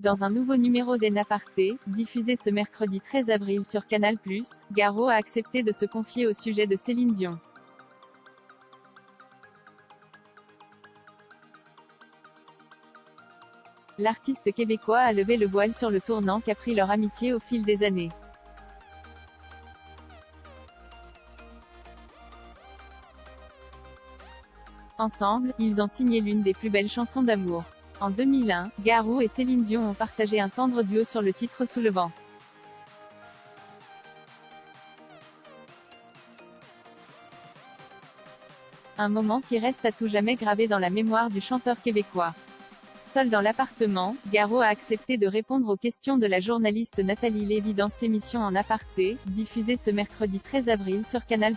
Dans un nouveau numéro d'N-Aparté, diffusé ce mercredi 13 avril sur Canal+, Garo a accepté de se confier au sujet de Céline Dion. L'artiste québécois a levé le voile sur le tournant qu'a pris leur amitié au fil des années. Ensemble, ils ont signé l'une des plus belles chansons d'amour. En 2001, Garo et Céline Dion ont partagé un tendre duo sur le titre Sous le vent. Un moment qui reste à tout jamais gravé dans la mémoire du chanteur québécois. Seul dans l'appartement, Garo a accepté de répondre aux questions de la journaliste Nathalie Lévy dans l'émission En Aparté, diffusée ce mercredi 13 avril sur Canal+.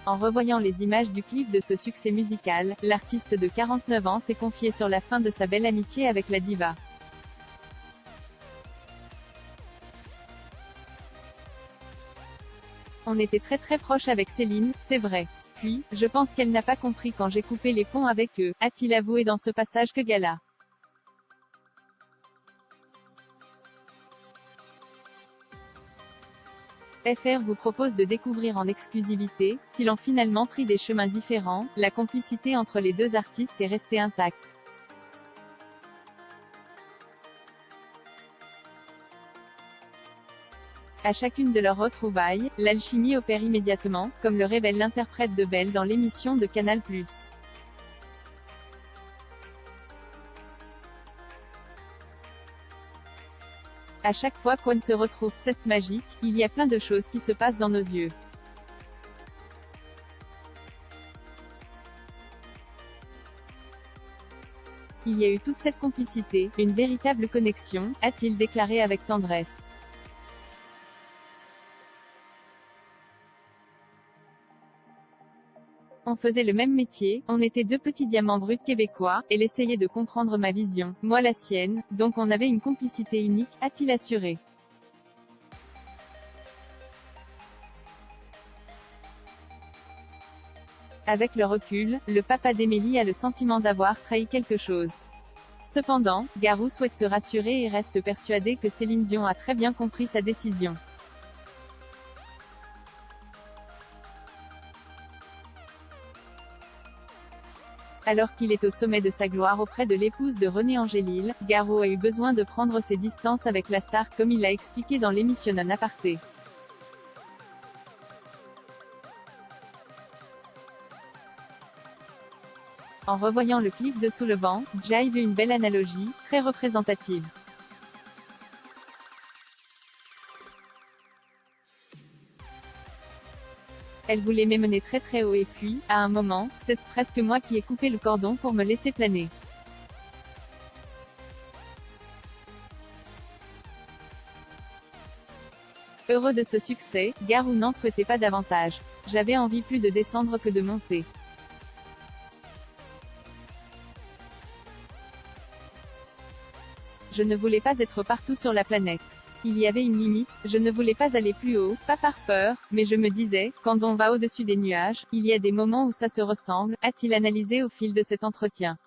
En revoyant les images du clip de ce succès musical, l'artiste de 49 ans s'est confié sur la fin de sa belle amitié avec la diva. On était très proches avec Céline, c'est vrai. Puis, je pense qu'elle n'a pas compris quand j'ai coupé les ponts avec eux, a-t-il avoué dans ce passage que gala. FR vous propose de découvrir en exclusivité, s'ils ont finalement pris des chemins différents, la complicité entre les deux artistes est restée intacte. À chacune de leurs retrouvailles, l'alchimie opère immédiatement, comme le révèle l'interprète de Belle dans l'émission de Canal+. À chaque fois qu'on se retrouve, c'est magique, il y a plein de choses qui se passent dans nos yeux. Il y a eu toute cette complicité, une véritable connexion, a-t-il déclaré avec tendresse. On faisait le même métier, on était deux petits diamants bruts québécois, elle essayait de comprendre ma vision, moi la sienne, donc on avait une complicité unique, a-t-il assuré. Avec le recul, le papa d'Émilie a le sentiment d'avoir trahi quelque chose. Cependant, Garo souhaite se rassurer et reste persuadé que Céline Dion a très bien compris sa décision. Alors qu'il est au sommet de sa gloire auprès de l'épouse de René Angélil, Garo a eu besoin de prendre ses distances avec la star comme il l'a expliqué dans l'émission En Aparté. En revoyant le clip de Sous le vent, Jai veut une belle analogie, très représentative. Elle voulait m'emmener très haut et puis, à un moment, c'est presque moi qui ai coupé le cordon pour me laisser planer. Heureux de ce succès, Garo n'en souhaitait pas davantage. J'avais envie plus de descendre que de monter. Je ne voulais pas être partout sur la planète. Il y avait une limite, je ne voulais pas aller plus haut, pas par peur, mais je me disais, quand on va au-dessus des nuages, il y a des moments où ça se ressemble, a-t-il analysé au fil de cet entretien.